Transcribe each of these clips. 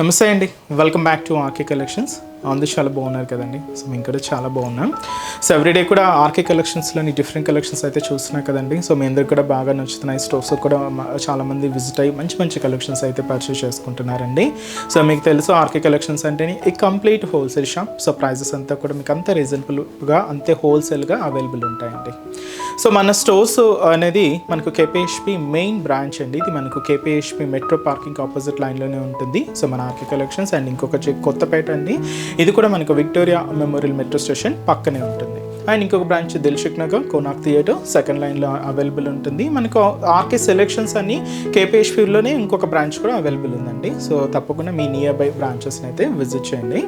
నమస్తే అండి, welcome back to RK collections. అందరూ చాలా బాగున్నారు కదండి. సో మేము కూడా చాలా బాగున్నాం. సో ఎవ్రీడే కూడా ఆర్కే కలెక్షన్స్లోని డిఫరెంట్ కలెక్షన్స్ అయితే చూస్తున్నాం కదండి. సో మీ అందరికి కూడా బాగా నచ్చుతున్నాయి. స్టోర్స్ కూడా చాలామంది విజిట్ అయ్యి మంచి మంచి కలెక్షన్స్ అయితే పర్చేస్ చేసుకుంటున్నారండి. సో మీకు తెలుసు ఆర్కే కలెక్షన్స్ అంటేనే ఈ complete wholesale shop. So prices అంతా కూడా మీకు అంత రీజనబుల్గా అంతే హోల్సేల్గా అవైలబుల్ ఉంటాయండి. సో మన స్టోర్స్ అనేది మనకు కేపీహెచ్పి మెయిన్ బ్రాంచ్ అండి. ఇది మనకు కేపీహెచ్పి మెట్రో పార్కింగ్ ఆపోజిట్ లైన్లోనే ఉంటుంది. సో మన ఆర్కే కలెక్షన్స్ అండ్ ఇంకొక కొత్తపేట అండి, ఇది కూడా మనకు విక్టోరియా మెమోరియల్ మెట్రో స్టేషన్ పక్కనే ఉంటుంది. అండ్ ఇంకొక branch Dilsukh Nagar Konark theatre second లైన్లో అవైలబుల్ ఉంటుంది. మనకు ఆర్కే సెలెక్షన్స్ అని కేపీహెచ్పిలోనే ఇంకొక బ్రాంచ్ కూడా అవైలబుల్ ఉందండి. సో తప్పకుండా మీ నియర్ బై బ్రాంచెస్ని అయితే విజిట్ చేయండి.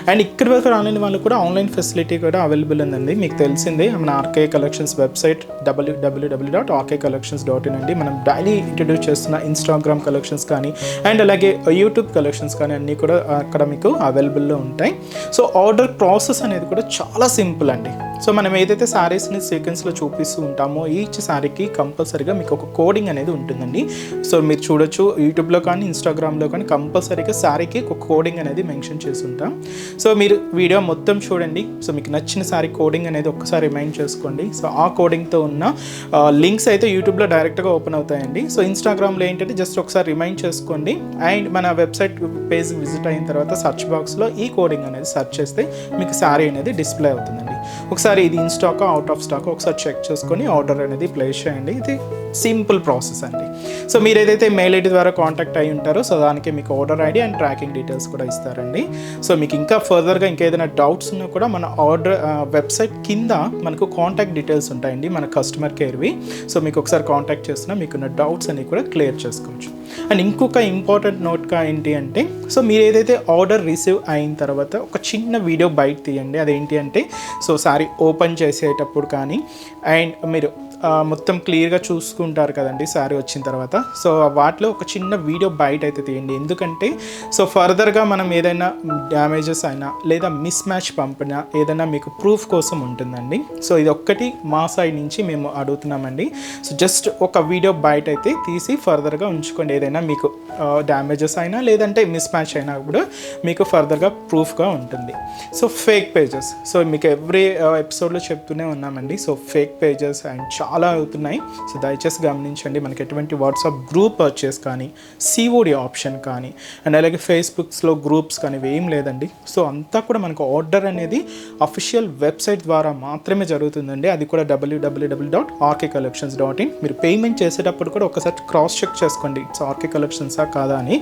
అండ్ ఇక్కడి వరకు రాలేని వాళ్ళు కూడా ఆన్లైన్ ఫెసిలిటీ కూడా అవైలబుల్ ఉందండి. మీకు తెలిసిందే మన ఆర్కే కలెక్షన్స్ వెబ్సైట్ www.rkcollections.in అండి. మనం డైలీ ఇంట్రడ్యూస్ చేస్తున్న ఇన్స్టాగ్రామ్ కలెక్షన్స్ కానీ అండ్ అలాగే యూట్యూబ్ కలెక్షన్స్ కానీ అన్నీ కూడా అక్కడ మీకు అవైలబుల్లో ఉంటాయి. సో ఆర్డర్ ప్రాసెస్ అనేది కూడా చాలా సింపుల్ అండి. సో మనం ఏదైతే శారీస్ని సీక్వెన్స్లో చూపిస్తూ ఉంటామో ఈచ్ శారీకి కంపల్సరీగా మీకు ఒక కోడింగ్ అనేది ఉంటుందండి. సో మీరు చూడొచ్చు యూట్యూబ్లో కానీ ఇన్స్టాగ్రామ్లో కానీ కంపల్సరీగా శారీకి ఒక కోడింగ్ అనేది మెన్షన్ చేసి ఉంటాం. సో మీరు వీడియో మొత్తం చూడండి. సో మీకు నచ్చిన శారీ కోడింగ్ అనేది ఒక్కసారి రిమైండ్ చేసుకోండి. సో ఆ కోడింగ్తో ఉన్న లింక్స్ అయితే యూట్యూబ్లో డైరెక్ట్గా ఓపెన్ అవుతాయండి. సో ఇన్స్టాగ్రామ్లో ఏంటంటే జస్ట్ ఒకసారి రిమైండ్ చేసుకోండి. అండ్ మన వెబ్సైట్ పేజ్ విజిట్ అయిన తర్వాత సర్చ్ బాక్స్లో ఈ కోడింగ్ అనేది సెర్చ్ చేస్తే మీకు శారీ అనేది డిస్ప్లే అవుతుందండి. ఒకసారి ఇది in stock out of stock ఒకసారి చెక్ చేసుకొని ఆర్డర్ అనేది ప్లేస్ చేయండి. ఇది సింపుల్ ప్రాసెస్ అండి. సో మీరు ఏదైతే మెయిల్ ఐడి ద్వారా కాంటాక్ట్ అయ్యి ఉంటారో సో దానికి మీకు order ID and tracking details కూడా ఇస్తారండి. సో మీకు ఇంకా ఫర్దర్గా ఇంకేదైనా డౌట్స్ ఉన్నా కూడా మన ఆర్డర్ వెబ్సైట్ కింద మనకు కాంటాక్ట్ డీటెయిల్స్ ఉంటాయండి మన కస్టమర్ కేర్వి. సో మీకు ఒకసారి కాంటాక్ట్ చేస్తున్నా మీకున్న డౌట్స్ అన్ని కూడా క్లియర్ చేసుకోవచ్చు. అండ్ ఇంకొక ఇంపార్టెంట్ నోట్గా ఏంటి అంటే సో మీరు ఏదైతే ఆర్డర్ రిసీవ్ అయిన తర్వాత ఒక చిన్న వీడియో బయట తీయండి. అదేంటి అంటే సో సారీ ఓపెన్ చేసేటప్పుడు కానీ అండ్ మీరు మొత్తం క్లియర్గా చూసుకుంటారు కదండి శారీ వచ్చిన తర్వాత. సో వాటిలో ఒక చిన్న వీడియో బయట అయితే తీయండి. ఎందుకంటే సో ఫర్దర్గా మనం ఏదైనా డ్యామేజెస్ అయినా లేదా మిస్ మ్యాచ్ పంపినా ఏదైనా మీకు ప్రూఫ్ కోసం ఉంటుందండి. సో ఇది ఒక్కటి మా సైడ్ నుంచి మేము అడుగుతున్నామండి. సో జస్ట్ ఒక వీడియో బయట అయితే తీసి ఫర్దర్గా ఉంచుకోండి. ఏదైనా మీకు డ్యామేజెస్ అయినా లేదంటే మిస్ మ్యాచ్ అయినా కూడా మీకు ఫర్దర్గా ప్రూఫ్గా ఉంటుంది. సో ఫేక్ పేజెస్ సో మీకు ఎవ్రీ ఎపిసోడ్లో చెప్తూనే ఉన్నామండి. సో ఫేక్ పేజెస్ అండ్ చాలా అవుతున్నాయి. సో దయచేసి గమనించండి. మనకి ఎటువంటి వాట్సాప్ గ్రూప్ పర్చేస్ కానీ సిఓడి ఆప్షన్ కానీ అండ్ అలాగే ఫేస్బుక్స్లో గ్రూప్స్ కానీ ఏం లేదండి. సో అంతా కూడా మనకు ఆర్డర్ అనేది అఫీషియల్ వెబ్సైట్ ద్వారా మాత్రమే జరుగుతుందండి. అది కూడా www.rkcollections.in. మీరు పేమెంట్ చేసేటప్పుడు కూడా ఒకసారి క్రాస్ చెక్ చేసుకోండి ఇట్స్ ఆర్కే కలెక్షన్సా కాదా అని.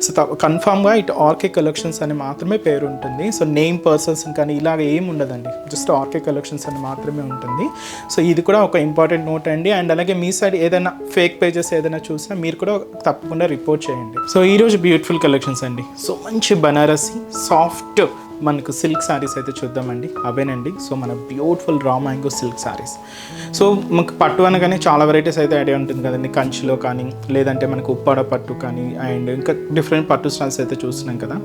సో కన్ఫామ్గా ఇటు ఆర్కే కలెక్షన్స్ అని మాత్రమే పేరు ఉంటుంది. సో నేమ్ పర్సన్స్ కానీ ఇలాగ ఏం ఉండదండి. జస్ట్ ఆర్కే కలెక్షన్స్ అని మాత్రమే ఉంటుంది. సో ఇది కూడా ఒక ఇంపార్టెంట్ నోట్ అండి. అండ్ అలాగే మీ సైడ్ ఏదైనా ఫేక్ పేజెస్ ఏదైనా చూసినా మీరు కూడా తప్పకుండా రిపోర్ట్ చేయండి. సో ఈరోజు బ్యూటిఫుల్ కలెక్షన్స్ అండి. సో మంచి బనారసి సాఫ్ట్ మనకు సిల్క్ శారీస్ అయితే చూద్దామండి. అవేనండి సో మన beautiful raw mango silk saris. So మనకు పట్టు అనగానే చాలా వెరైటీస్ అయితే ఐడియా ఉంటుంది కదండి. కంచిలో కానీ లేదంటే మనకు ఉప్పాడ పట్టు కానీ అండ్ ఇంకా డిఫరెంట్ పట్టు స్టైల్స్ అయితే చూస్తున్నాం కదా.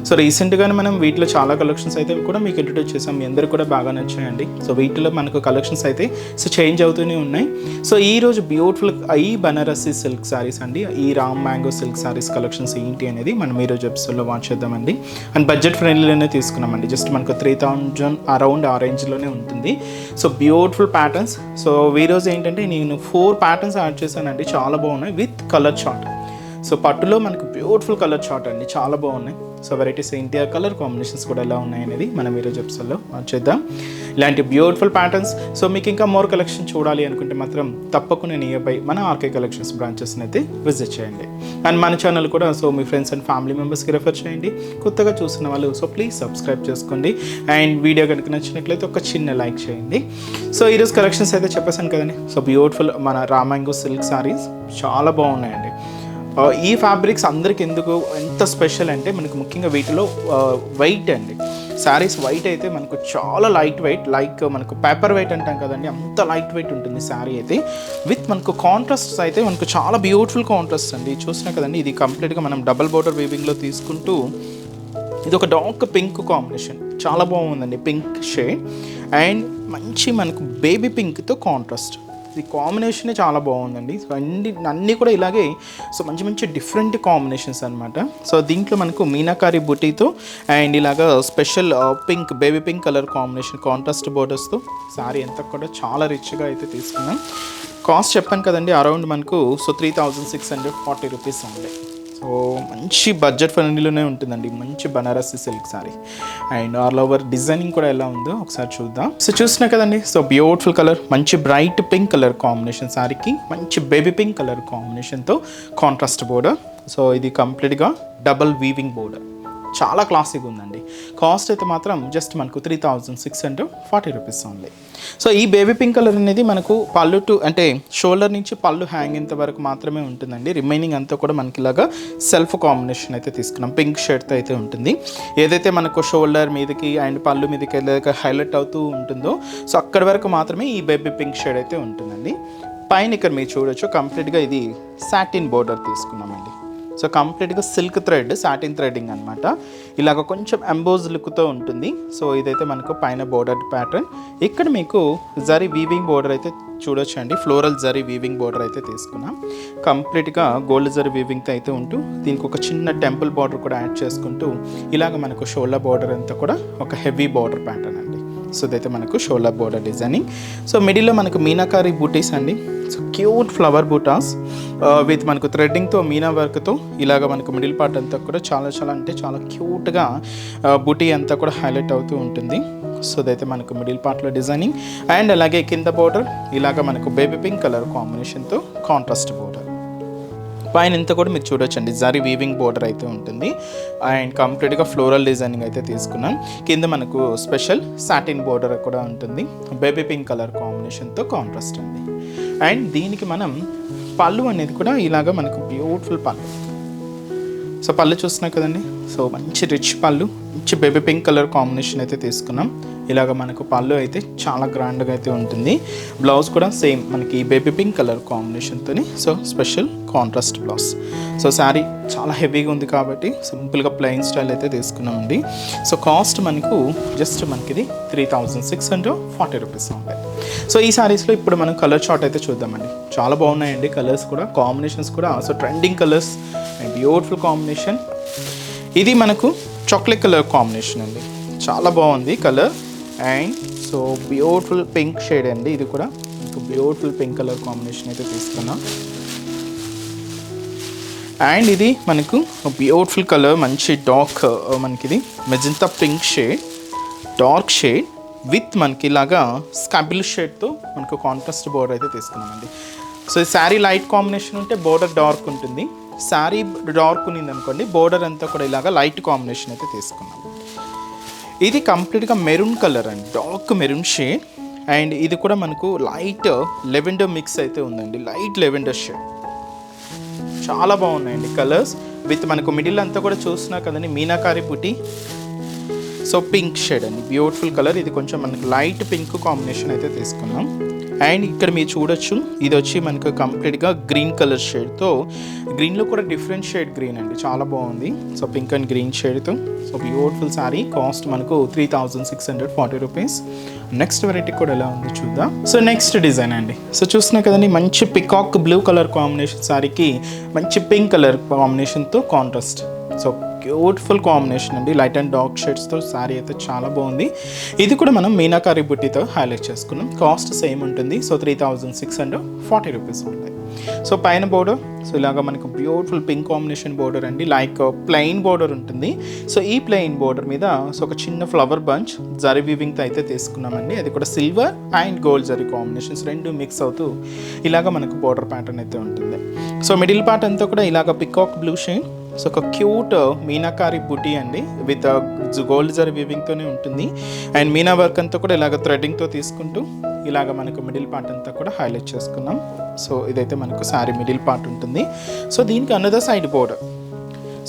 సో రీసెంట్గానే మనం వీటిలో చాలా కలెక్షన్స్ అయితే కూడా మీకు ఇంట్రడ్యూస్ చేసాం. మీ అందరూ కూడా బాగా నచ్చాయండి. సో వీటిలో మనకు కలెక్షన్స్ అయితే సో చేంజ్ అవుతూనే ఉన్నాయి. సో ఈరోజు బ్యూటిఫుల్ ఈ బనారసి సిల్క్ శారీస్ అండి. ఈ Ram mango silk saris collections ఏంటి అనేది మనం ఈరోజు ఎపిసోడ్లో వాచ్ చేద్దామండి. అండ్ బడ్జెట్ ఫ్రెండ్లీలోనే తీసుకున్నామండి. జస్ట్ మనకు 3000 అరౌండ్ ఆ రేంజ్లోనే ఉంటుంది. So beautiful patterns. సో ఈరోజు ఏంటంటే నేను 4 ప్యాటర్న్స్ యాడ్ చేశానండి. చాలా బాగున్నాయి విత్ కలర్ చార్ట్. సో పట్టులో మనకు బ్యూటిఫుల్ కలర్ చార్ట్ అండి. చాలా బాగున్నాయి. సో వెరైటీస్ ఏంటి ఆ కలర్ కాంబినేషన్స్ కూడా ఎలా ఉన్నాయి అనేది మనం ఈరోజు ఎపిసోడ్లో చేద్దాం. ఇలాంటి బ్యూటిఫుల్ ప్యాటర్న్స్. సో మీకు ఇంకా మోర్ కలెక్షన్ చూడాలి అనుకుంటే మాత్రం తప్పకుండా నియర్ బై మన ఆర్కే కలెక్షన్స్ బ్రాంచెస్ని అయితే విజిట్ చేయండి. అండ్ మన ఛానల్ కూడా so me friends and family మెంబర్స్కి రెఫర్ చేయండి. కొత్తగా చూసిన వాళ్ళు సో ప్లీజ్ సబ్స్క్రైబ్ చేసుకోండి. అండ్ వీడియో కనుక నచ్చినట్లయితే ఒక చిన్న లైక్ చేయండి. సో ఈరోజు కలెక్షన్స్ అయితే చెప్పేసాను కదండి. సో బ్యూటిఫుల్ మన రా మ్యాంగో సిల్క్ శారీస్ చాలా బాగున్నాయండి. ఈ ఫ్యాబ్రిక్స్ అందరికి ఎందుకు ఎంత స్పెషల్ అంటే మనకు ముఖ్యంగా వీటిలో వైట్ అండి. శారీస్ వైట్ అయితే మనకు చాలా లైట్ వెయిట్, లైక్ మనకు పేపర్ వెయిట్ అంటాం కదండి, అంత లైట్ వెయిట్ ఉంటుంది శారీ అయితే. విత్ మనకు కాంట్రాస్ట్స్ అయితే మనకు చాలా బ్యూటిఫుల్ కాంట్రాస్ట్ అండి. చూసినా కదండి ఇది కంప్లీట్గా మనం డబల్ బోర్డర్ వీవింగ్లో తీసుకుంటూ ఇది ఒక డార్క్ పింక్ కాంబినేషన్ చాలా బాగుందండి. పింక్ షేడ్ అండ్ మంచి మనకు బేబీ పింక్తో కాంట్రాస్ట్. ఈ కాంబినేషనే చాలా బాగుందండి. సో అన్నీ కూడా ఇలాగే సో మంచి మంచి డిఫరెంట్ కాంబినేషన్స్ అనమాట. సో దీంట్లో మనకు మీనాకారి బుటీతో అండ్ ఇలాగా special pink baby pink colour combination contrast బోర్డర్స్తో శారీ అంతా కూడా చాలా రిచ్గా అయితే తీసుకున్నాం. కాస్ట్ చెప్పాను కదండి, అరౌండ్ మనకు సో 3640 రూపీస్ ఉంది. సో మంచి బడ్జెట్ ఫ్రెండ్లీలోనే ఉంటుందండి, మంచి Banarasi silk sari. And all over designing కూడా ఎలా ఉందో ఒకసారి చూద్దాం. సో చూసినా కదండి, సో బ్యూటిఫుల్ కలర్, మంచి బ్రైట్ పింక్ కలర్ కాంబినేషన్ శారీకి మంచి బేబీ పింక్ కలర్ కాంబినేషన్తో కాంట్రాస్ట్ బోర్డర్. సో ఇది కంప్లీట్గా డబల్ వీవింగ్ బోర్డర్, చాలా క్లాసిక్గా ఉందండి. కాస్ట్ అయితే మాత్రం జస్ట్ మనకు 3640 రూపీస్ ఓన్లీ. సో ఈ బేబీ పింక్ కలర్ అనేది మనకు పళ్ళు టు అంటే షోల్డర్ నుంచి పళ్ళు హ్యాంగ్ ఇంత వరకు మాత్రమే ఉంటుందండి. రిమైనింగ్ అంతా కూడా మనకి ఇలాగా సెల్ఫ్ కాంబినేషన్ అయితే తీసుకున్నాం, పింక్ షేడ్తో అయితే ఉంటుంది. ఏదైతే మనకు షోల్డర్ మీదకి అండ్ పళ్ళు మీదకి హైలైట్ అవుతూ ఉంటుందో సో అక్కడి వరకు మాత్రమే ఈ బేబీ పింక్ షేడ్ అయితే ఉంటుందండి. పైన ఇక్కడ మీరు చూడొచ్చు కంప్లీట్గా ఇది సాటిన్ బోర్డర్ తీసుకున్నామండి. సో కంప్లీట్గా సిల్క్ థ్రెడ్ సాటిన్ థ్రెడ్డింగ్ అనమాట, ఇలాగ కొంచెం ఎంబోజ్ లుక్తో ఉంటుంది. సో ఇదైతే మనకు పైన బోర్డర్ ప్యాటర్న్. ఇక్కడ మీకు జరీ వీవింగ్ బోర్డర్ అయితే చూడొచ్చు అండి, ఫ్లోరల్ జరీ వీవింగ్ బోర్డర్ అయితే తీసుకున్నాం. కంప్లీట్గా గోల్డ్ జరీ వీవింగ్తో అయితే ఉంటూ దీనికి ఒక చిన్న టెంపుల్ బార్డర్ కూడా యాడ్ చేసుకుంటూ ఇలాగ మనకు షోల్డర్ బోర్డర్ అంతా కూడా ఒక హెవీ బార్డర్ ప్యాటర్న్ అండి. సో ఇదైతే మనకు షోల్డర్ బోర్డర్ డిజైనింగ్. సో మిడిల్లో మనకు మీనాకారి బూటీస్ అండి. So cute flower buttas with మనకు థ్రెడ్డింగ్తో మీనా వర్క్తో ఇలాగ మనకు మిడిల్ పార్ట్ అంతా కూడా చాలా అంటే చాలా క్యూట్గా బూటీ అంతా కూడా హైలైట్ అవుతూ ఉంటుంది. సో ఇదైతే మనకు మిడిల్ పార్ట్లో డిజైనింగ్ అండ్ అలాగే కింద బోర్డర్ ఇలాగ మనకు బేబీ పింక్ కలర్ కాంబినేషన్తో కాంట్రాస్ట్ బోర్డర్. పైన ఇంత కూడా మీరు చూడొచ్చండి, జరీ వీవింగ్ బోర్డర్ అయితే ఉంటుంది అండ్ కంప్లీట్గా ఫ్లోరల్ డిజైనింగ్ అయితే తీసుకున్నాం. కింద మనకు స్పెషల్ సాటిన్ బోర్డర్ కూడా ఉంటుంది, బేబీ పింక్ కలర్ కాంబినేషన్తో కాంట్రాస్ట్ ఉంది. అండ్ దీనికి మనం పళ్ళు అనేది కూడా ఇలాగ మనకు బ్యూటిఫుల్ పళ్ళు. సో పళ్ళు చూస్తున్నాం కదండి, సో మంచి రిచ్ పళ్ళు, మంచి బేబీ పింక్ కలర్ కాంబినేషన్ అయితే తీసుకున్నాం. ఇలాగ మనకు పళ్ళు అయితే చాలా గ్రాండ్గా అయితే ఉంటుంది. బ్లౌజ్ కూడా సేమ్ మనకి బేబీ పింక్ కలర్ కాంబినేషన్తో so special contrast blouse. So sari చాలా హెవీగా ఉంది కాబట్టి సింపుల్గా ప్లెయిన్ స్టైల్ అయితే తీసుకున్నామండి. సో కాస్ట్ మనకు జస్ట్ మనకి ఇది 3640 రూపీస్ ఉంటాయి. సో ఈ శారీస్లో ఇప్పుడు మనం కలర్ చార్ట్ అయితే చూద్దామండి. చాలా బాగున్నాయండి కలర్స్ కూడా, కాంబినేషన్స్ కూడా. So trending colours and beautiful combination. ఇది మనకు చాక్లెట్ కలర్ కాంబినేషన్ అండి, చాలా బాగుంది colour. And so beautiful pink shade అండి, ఇది కూడా మీకు బ్యూటిఫుల్ పింక్ కలర్ కాంబినేషన్ అయితే తీసుకున్నాం. అండ్ ఇది మనకు బ్యూటిఫుల్ కలర్, మంచి డార్క్ మనకి ఇది magenta pink shade, dark shade with మనకి ఇలాగా స్కాబుల్ షేడ్తో మనకు కాంట్రాస్ట్ బోర్డర్ అయితే తీసుకున్నామండి. సో ఈ శారీ లైట్ కాంబినేషన్ ఉంటే బోర్డర్ డార్క్ ఉంటుంది, శారీ డార్క్ ఉన్నింది అనుకోండి బోర్డర్ అంతా కూడా ఇలాగా లైట్ కాంబినేషన్ అయితే తీసుకున్నాం. ఇది కంప్లీట్గా మెరూన్ కలర్ అండి, డార్క్ మెరూన్ షేడ్. అండ్ ఇది కూడా మనకు లైట్ లెవెండర్ మిక్స్ అయితే ఉందండి, లైట్ లెవెండర్ షేడ్. చాలా బాగున్నాయండి కలర్స్ విత్ మనకు మిడిల్ అంతా కూడా చూస్తున్నా కదండి మీనాకారి బుటీ. సో పింక్ షేడ్ అండి, బ్యూటిఫుల్ కలర్. ఇది కొంచెం మనకు లైట్ పింక్ కాంబినేషన్ అయితే తీసుకున్నాం. అండ్ ఇక్కడ మీరు చూడొచ్చు, ఇది వచ్చి మనకు కంప్లీట్గా గ్రీన్ కలర్ షేడ్తో, గ్రీన్లో కూడా డిఫరెంట్ షేడ్ గ్రీన్ అండి, చాలా బాగుంది. సో పింక్ అండ్ గ్రీన్ షేడ్తో సో బ్యూటిఫుల్ శారీ. కాస్ట్ మనకు 3640 రూపీస్. నెక్స్ట్ వెరైటీ కూడా ఎలా ఉంది చూద్దాం. సో నెక్స్ట్ డిజైన్ అండి. సో చూస్తున్నా కదండి, మంచి పికాక్ బ్లూ కలర్ కాంబినేషన్ శారీకి మంచి పింక్ కలర్ కాంబినేషన్తో కాంట్రాస్ట్. సో బ్యూటిఫుల్ కాంబినేషన్ అండి, లైట్ అండ్ డార్క్ షేడ్స్తో శారీ అయితే చాలా బాగుంది. ఇది కూడా మనం మీనాకారి బుట్టితో హైలైట్ చేసుకున్నాం. కాస్ట్ సేమ్ ఉంటుంది. సో 3640 రూపీస్ ఉంటాయి. సో పైన బోర్డర్ సో ఇలాగ మనకు బ్యూటిఫుల్ పింక్ కాంబినేషన్ బోర్డర్ అండి, లైక్ ప్లెయిన్ బోర్డర్ ఉంటుంది. సో ఈ ప్లెయిన్ బోర్డర్ మీద సో ఒక చిన్న ఫ్లవర్ బంచ్ జరీ వీవింగ్తో అయితే తీసుకున్నామండి. అది కూడా silver and gold zari combinations రెండు మిక్స్ అవుతూ ఇలాగ మనకు బోర్డర్ ప్యాటర్న్ అయితే ఉంటుంది. సో మిడిల్ పార్ట్ అంతా కూడా ఇలాగ పికాక్ బ్లూ షేడ్. సో ఒక క్యూట్ మీనాకారి బుటీ అండి విత్ గోల్డ్ జరీ వీవింగ్తోనే ఉంటుంది. అండ్ మీనా వర్క్ అంతా కూడా ఇలాగ థ్రెడ్డింగ్తో తీసుకుంటూ ఇలాగ మనకు మిడిల్ పార్ట్ అంతా కూడా హైలైట్ చేసుకున్నాం. సో ఇదైతే మనకు శారీ మిడిల్ పార్ట్ ఉంటుంది. సో దీనికి another side border.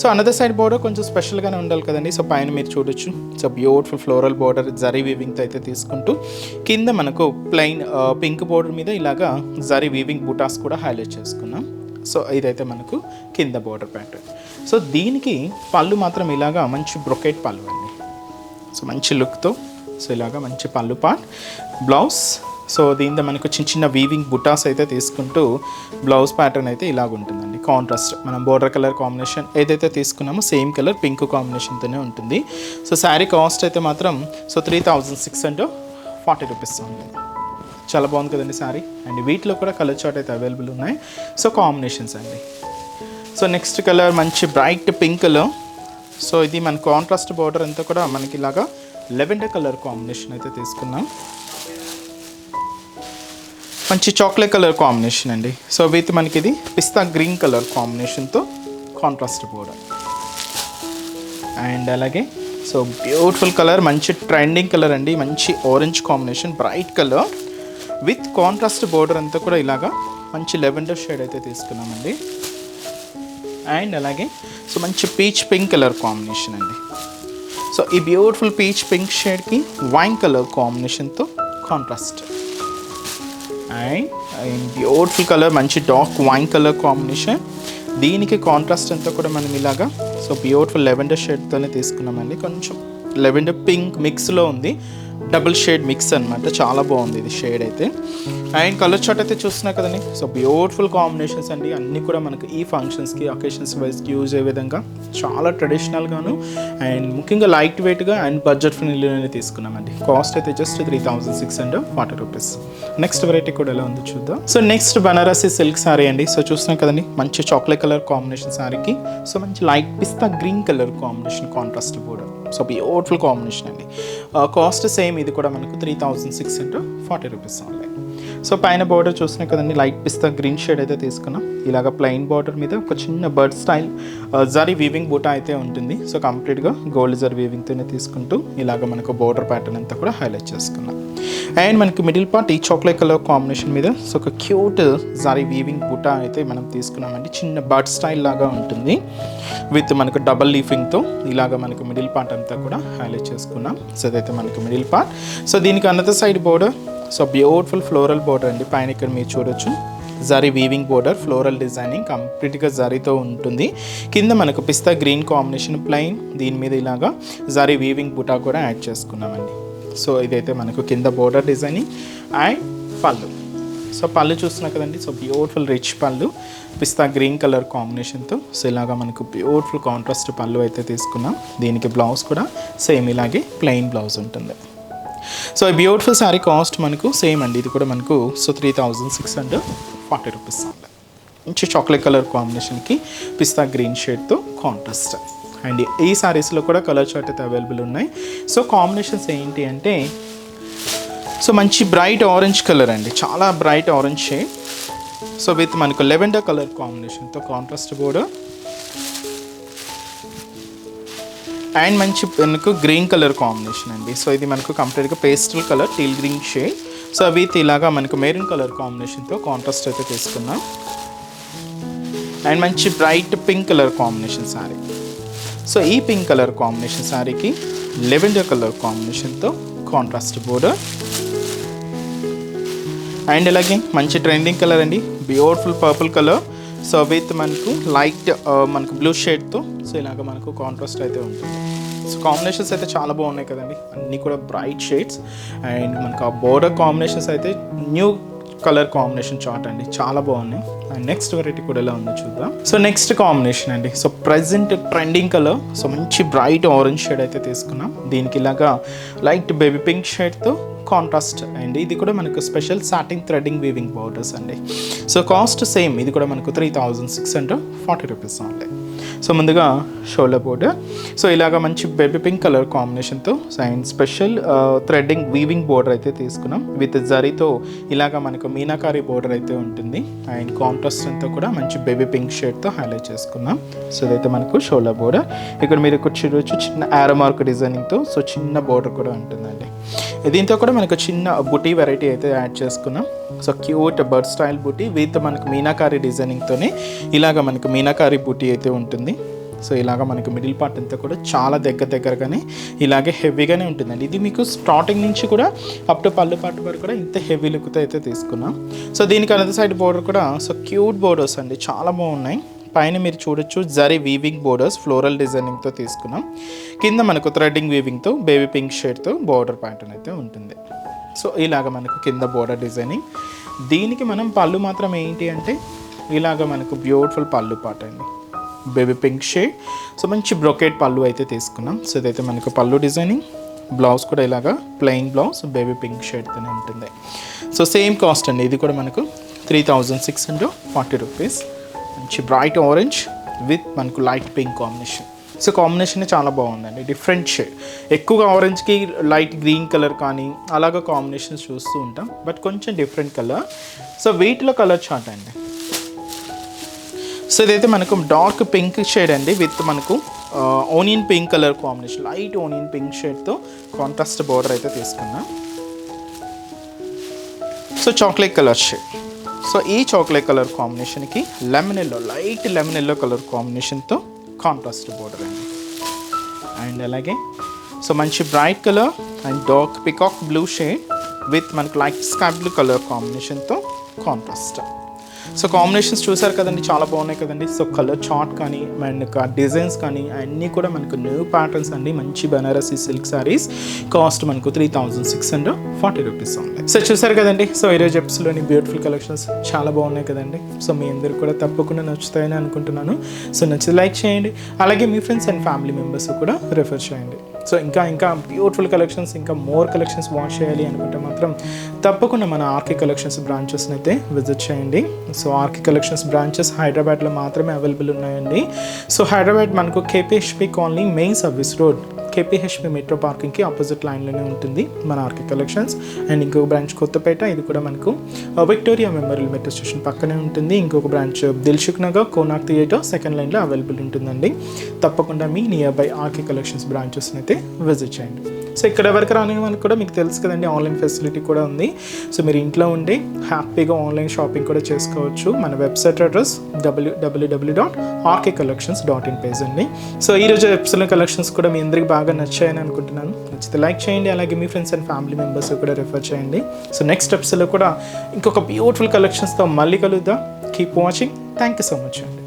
So another side border కొంచెం స్పెషల్గానే ఉండాలి కదండి. సో పైన మీరు చూడొచ్చు, so beautiful floral border zari వీవింగ్తో అయితే తీసుకుంటూ కింద మనకు ప్లెయిన్ పింక్ బోర్డర్ మీద ఇలాగా జరీ వీవింగ్ బూటాస్ కూడా హైలైట్ చేసుకున్నాం. సో ఇదైతే మనకు కింద బోర్డర్ ప్యాటర్న్. సో దీనికి పళ్ళు మాత్రం ఇలాగా మంచి బ్రొకెట్ పళ్ళు అండి. సో మంచి లుక్తో సో ఇలాగా మంచి పళ్ళు పార్ట్. బ్లౌజ్ సో దీంతో మనకు చిన్న చిన్న వీవింగ్ బుటాస్ అయితే తీసుకుంటూ బ్లౌజ్ ప్యాటర్న్ అయితే ఇలాగ ఉంటుందండి. కాంట్రాస్ట్ మనం బోర్డర్ కలర్ కాంబినేషన్ ఏదైతే తీసుకున్నామో సేమ్ కలర్ పింక్ కాంబినేషన్తోనే ఉంటుంది. సో శారీ కాస్ట్ అయితే మాత్రం సో 3640 రూపీస్ ఉంది. చాలా బాగుంది కదండి శారీ. అండ్ వీటిలో కూడా కలర్ చార్ట్ అయితే అవైలబుల్ ఉన్నాయి. సో కాంబినేషన్స్ అండి. సో నెక్స్ట్ కలర్ మంచి బ్రైట్ పింక్ కలర్. సో ఇది మన కాంట్రాస్ట్ బార్డర్ అంతా కూడా మనకి ఇలాగా లెవెండర్ కలర్ కాంబినేషన్ అయితే తీసుకున్నాం. మంచి చాక్లెట్ కలర్ కాంబినేషన్ అండి. సో విత్ మనకి ఇది పిస్తా గ్రీన్ కలర్ కాంబినేషన్తో కాంట్రాస్ట్ బార్డర్. అండ్ అలాగే సో బ్యూటిఫుల్ కలర్, మంచి ట్రెండింగ్ కలర్ అండి. మంచి orange combination, bright colour with contrast border అంతా కూడా ఇలాగా మంచి లెవెండర్ షేడ్ అయితే తీసుకున్నామండి. అండ్ అలాగే సో మంచి పీచ్ పింక్ కలర్ కాంబినేషన్ అండి. సో ఈ బ్యూటిఫుల్ పీచ్ పింక్ షేడ్కి వైన్ కలర్ కాంబినేషన్తో కాంట్రాస్ట్. అండ్ బ్యూటిఫుల్ కలర్ మంచి డార్క్ వైన్ కలర్ కాంబినేషన్. దీనికి కాంట్రాస్ట్ అంతా కూడా మనం ఇలాగా సో బ్యూటిఫుల్ లెవెండర్ షేడ్తోనే తీసుకున్నామండి. కొంచెం లెవెండర్ పింక్ మిక్స్లో ఉంది, డబుల్ షేడ్ మిక్స్ అనమాట. చాలా బాగుంది ఇది షేడ్ అయితే. అండ్ కలర్ చార్ట్ అయితే చూస్తున్నా కదండి. సో బ్యూటిఫుల్ కాంబినేషన్స్ అండి. అన్నీ కూడా మనకు ఈ ఫంక్షన్స్కి అకేషన్స్ వైజ్కి యూజ్ అయ్యే విధంగా చాలా ట్రెడిషనల్గాను అండ్ ముఖ్యంగా లైట్ వెయిట్గా అండ్ బడ్జెట్ ఫ్రెండ్లీలోనే తీసుకున్నామండి. కాస్ట్ అయితే జస్ట్ 3640 రూపీస్. నెక్స్ట్ వెరైటీ కూడా ఎలా ఉందో చూద్దాం. So next Banarasi silk sari అండి. సో చూస్తున్నాం కదండి, మంచి చాక్లెట్ కలర్ కాంబినేషన్ శారీకి సో మంచి light pista green colour combination contrast border. So beautiful combination అండి. కాస్ట్ సేమ్, ఇది కూడా మనకు 3640 రూపీస్ ఆన్లైన్. సో పైన బార్డర్ చూస్తున్నాం కదండి, లైట్ పిస్తా గ్రీన్ షేడ్ అయితే తీసుకున్నాం. ఇలాగ ప్లెయిన్ బార్డర్ మీద ఒక చిన్న బర్డ్ స్టైల్ జరీ వీవింగ్ బూటా అయితే ఉంటుంది. సో కంప్లీట్గా గోల్డ్ జరీ వీవింగ్తోనే తీసుకుంటూ ఇలాగ మనకు బార్డర్ ప్యాటర్న్ అంతా కూడా హైలైట్ చేసుకున్నాం. అండ్ మనకి మిడిల్ పార్ట్ ఈ చాక్లెట్ కలర్ కాంబినేషన్ మీద సో ఒక క్యూట్ జరీ వీవింగ్ బూటా అయితే మనం తీసుకున్నామండి. చిన్న బర్డ్ స్టైల్ లాగా ఉంటుంది విత్ మనకు డబల్ లీఫింగ్తో ఇలాగ మనకు మిడిల్ పార్ట్ అంతా కూడా హైలైట్ చేసుకున్నాం. సో అదైతే మనకు మిడిల్ పార్ట్. సో దీనికి another side border so beautiful floral border అండి. పైన ఇక్కడ మీరు చూడొచ్చు zari weaving border, floral designing కంప్లీట్గా జరీతో ఉంటుంది. కింద మనకు పిస్తా గ్రీన్ కాంబినేషన్ ప్లెయిన్, దీని మీద ఇలాగా జరీ వీవింగ్ బుటా కూడా యాడ్ చేసుకున్నామండి. సో ఇదైతే మనకు కింద బోర్డర్ డిజైనింగ్ అండ్ పళ్ళు. సో పళ్ళు చూస్తున్నా కదండి, సో బ్యూటిఫుల్ రిచ్ పళ్ళు పిస్తా గ్రీన్ కలర్ కాంబినేషన్తో. సో ఇలాగా మనకు బ్యూటిఫుల్ కాంట్రాస్ట్ పళ్ళు అయితే తీసుకున్నాం. దీనికి బ్లౌజ్ కూడా సేమ్ ఇలాగే ప్లెయిన్ బ్లౌజ్ ఉంటుంది. సో ఈ బ్యూటిఫుల్ శారీ కాస్ట్ మనకు సేమ్ అండి. ఇది కూడా మనకు సో 3640 రూపీస్. మంచి చాక్లెట్ కలర్ కాంబినేషన్కి పిస్తా గ్రీన్ షేడ్తో కాంట్రాస్ట్. అండ్ ఈ శారీస్లో కూడా కలర్ చార్ట్ అయితే అవైలబుల్ ఉన్నాయి. సో కాంబినేషన్స్ ఏంటి అంటే సో మంచి బ్రైట్ ఆరెంజ్ కలర్ అండి, చాలా bright orange shade. So with మనకు లెవెండర్ కలర్ కాంబినేషన్తో కాంట్రాస్ట్ బోర్డర్. అండ్ మంచి మనకు గ్రీన్ కలర్ కాంబినేషన్ అండి. సో ఇది మనకు కంప్లీట్గా pastel colour teal green shade. So with ఇలాగా మనకు మెరూన్ కలర్ కాంబినేషన్తో కాంట్రాస్ట్ అయితే తీసుకున్నాం. అండ్ మంచి bright pink colour combination sari. So ఈ పింక్ కలర్ కాంబినేషన్ శారీకి లెవెండర్ కలర్ కాంబినేషన్తో కాంట్రాస్ట్ బోర్డర్. అండ్ అలాగే మంచి ట్రెండింగ్ కలర్ అండి, beautiful purple colour. So with మనకు లైట్ మనకు బ్లూ షేడ్తో సో ఇలాగ మనకు కాంట్రాస్ట్ అయితే ఉంటుంది. సో కాంబినేషన్స్ అయితే చాలా బాగున్నాయి కదండి, అన్నీ కూడా బ్రైట్ షేడ్స్. అండ్ మనకు ఆ బోర్డర్ కాంబినేషన్స్ అయితే న్యూ కలర్ కాంబినేషన్ చార్ట్ అండి, చాలా బాగున్నాయి. అండ్ నెక్స్ట్ వెరైటీ కూడా ఎలా ఉందో చూద్దాం. సో నెక్స్ట్ కాంబినేషన్ అండి, so present trending colour so మంచి బ్రైట్ ఆరెంజ్ షేడ్ అయితే తీసుకున్నాం. దీనికి ఇలాగా లైట్ బేబీ పింక్ షేడ్తో కాంట్రాస్ట్. అండ్ ఇది కూడా మనకు special satin threading weaving borders అండి. సో కాస్ట్ సేమ్, ఇది కూడా మనకు 3640 రూపీస్ ఆన్లైన్. సో ముందుగా షోల్డర్ బోర్డర్ సో ఇలాగ మంచి బేబీ పింక్ కలర్ కాంబినేషన్తో and special threading weaving border అయితే తీసుకున్నాం. విత్ జరీతో ఇలాగ మనకు మీనాకారి బోర్డర్ అయితే ఉంటుంది. అండ్ కాంట్రాస్ట్ అంతా కూడా మంచి బేబీ పింక్ షేడ్తో హైలైట్ చేసుకున్నాం. సో ఇదైతే మనకు షోల్డర్ బోర్డర్. ఇక్కడ మీరు చూడవచ్చు చిన్న యారో మార్క్ డిజైనింగ్తో సో చిన్న బోర్డర్ కూడా ఉంటుందండి. దీంతో కూడా మనకు చిన్న బుటీ వెరైటీ అయితే యాడ్ చేసుకున్నాం. So cute bird style buti with మనకు మీనాకారి డిజైనింగ్తోనే ఇలాగ మనకు మీనాకారి బుటీ అయితే ఉంటుంది. సో ఇలాగ మనకు మిడిల్ పార్ట్ అంతా కూడా చాలా దగ్గరగానే ఇలాగే హెవీగానే ఉంటుందండి. ఇది మీకు స్టార్టింగ్ నుంచి కూడా అప్ టు పళ్ళు పార్ట్ వరకు కూడా ఇంత హెవీ లుక్తో అయితే తీసుకున్నాం. సో దీనికి అనదర్ సైడ్ బోర్డర్ కూడా సో క్యూట్ బోర్డర్స్ అండి, చాలా బాగున్నాయి. పైన మీరు చూడొచ్చు జరీ వీవింగ్ బోర్డర్స్ ఫ్లోరల్ డిజైనింగ్తో తీసుకున్నాం. కింద మనకు థ్రెడ్డింగ్ వీవింగ్తో బేబీ పింక్ షేడ్తో బోర్డర్ ప్యాటర్న్ అయితే ఉంటుంది. సో ఇలాగ మనకు కింద బోర్డర్ డిజైనింగ్. దీనికి మనం పళ్ళు మాత్రం ఏంటి అంటే ఇలాగ మనకు బ్యూటిఫుల్ పళ్ళు పాట అండి, బేబీ పింక్ షేడ్. సో మంచి బ్రొకేట్ పళ్ళు అయితే తీసుకున్నాం. సో ఇదైతే మనకు పళ్ళు డిజైనింగ్. బ్లౌజ్ కూడా ఇలాగా ప్లెయిన్ బ్లౌజ్ బేబీ పింక్ షేడ్తోనే ఉంటుంది. సో సేమ్ కాస్ట్ అండి, ఇది కూడా మనకు 3640 రూపీస్. మంచి బ్రైట్ ఆరెంజ్ విత్ మనకు light pink combination. So combination చాలా బాగుందండి, డిఫరెంట్ షేడ్. ఎక్కువగా ఆరెంజ్కి లైట్ గ్రీన్ కలర్ కానీ అలాగా కాంబినేషన్స్ చూస్తూ ఉంటాం, బట్ కొంచెం డిఫరెంట్ కలర్. సో వీటిలో కలర్ చార్ట్ అండి. సో ఇదైతే మనకు డార్క్ పింక్ షేడ్ అండి విత్ మనకు onion pink colour combination, light onion pink షేడ్తో కాంట్రాస్ట్ బోర్డర్ అయితే తీసుకున్నా. So chocolate colour shade. So ఈ చాక్లెట్ కలర్ కాంబినేషన్కి lemon yellow, light lemon yellow colour కాంబినేషన్తో కాంట్రాస్ట్ బోర్డర్ అండి. అండ్ అలాగే సో మంచి bright colour and dark peacock blue shade with మనకు లైట్ స్కై బ్లూ కలర్ కాంబినేషన్తో కాంట్రాస్ట్. సో కాంబినేషన్స్ చూసారు కదండి, చాలా బాగున్నాయి కదండి. సో కలర్ చార్ట్ కానీ అండ్ డిజైన్స్ కానీ అన్నీ కూడా మనకు న్యూ ప్యాటర్న్స్ అండి. మంచి బనారసి సిల్క్ సారీస్. కాస్ట్ మనకు 3640 రూపీస్ ఉంది. సో చూసారు కదండి. సో ఈరోజు ఎపిసోడ్లోని బ్యూటిఫుల్ కలెక్షన్స్ చాలా బాగున్నాయి కదండి. సో మీ అందరికి కూడా తప్పకుండా నచ్చుతాయని అనుకుంటున్నాను. సో నచ్చితే లైక్ చేయండి, అలాగే మీ ఫ్రెండ్స్ అండ్ ఫ్యామిలీ మెంబర్స్ కూడా రిఫర్ చేయండి. సో ఇంకా బ్యూటిఫుల్ కలెక్షన్స్, ఇంకా మోర్ కలెక్షన్స్ వాచ్ చేయాలి అనుకుంటే మాత్రం తప్పకుండా మన ఆర్కే కలెక్షన్స్ బ్రాంచెస్ని అయితే విజిట్ చేయండి. సో ఆర్కే కలెక్షన్స్ బ్రాంచెస్ హైదరాబాద్లో మాత్రమే అవైలబుల్ ఉన్నాయండి. సో హైదరాబాద్ మనకు KPHB colony main service road, KPHB metro పార్కింగ్కి ఆపోజిట్ లైన్లోనే ఉంటుంది మన ఆర్కే కలెక్షన్స్. అండ్ ఇంకొక బ్రాంచ్ కొత్తపేట, ఇది కూడా మనకు విక్టోరియా మెమోరియల్ మెట్రో స్టేషన్ పక్కనే ఉంటుంది. ఇంకొక branch Dilsukh Nagar Konark theatre second లైన్లో అవైలబుల్ ఉంటుందండి. తప్పకుండా మీ నియర్ బై ఆర్కే కలెక్షన్స్ బ్రాంచెస్ని అయితే విజిట్ చేయండి. సో ఇక్కడ వరకు రాని వాళ్ళకి కూడా మీకు తెలుసు కదండి, ఆన్లైన్ ఫెసిలిటీ కూడా ఉంది. సో మీరు ఇంట్లో ఉండి హ్యాపీగా ఆన్లైన్ షాపింగ్ కూడా చేసుకోవచ్చు. మన వెబ్సైట్ అడ్రస్ www.rkcollections.in పేజ్ అండి. సో ఈరోజు ఎపిసోడ్ కలెక్షన్స్ కూడా మీ అందరికి బాగా నచ్చాయని అనుకుంటున్నాను. నచ్చితే లైక్ చేయండి, అలాగే మీ ఫ్రెండ్స్ అండ్ ఫ్యామిలీ మెంబర్స్ కూడా రిఫర్ చేయండి. సో నెక్స్ట్ ఎపిసోడ్లో కూడా ఇంకొక బ్యూటిఫుల్ కలెక్షన్స్తో మళ్ళీ కలుద్దాం. Keep watching. Thank you so much అండి.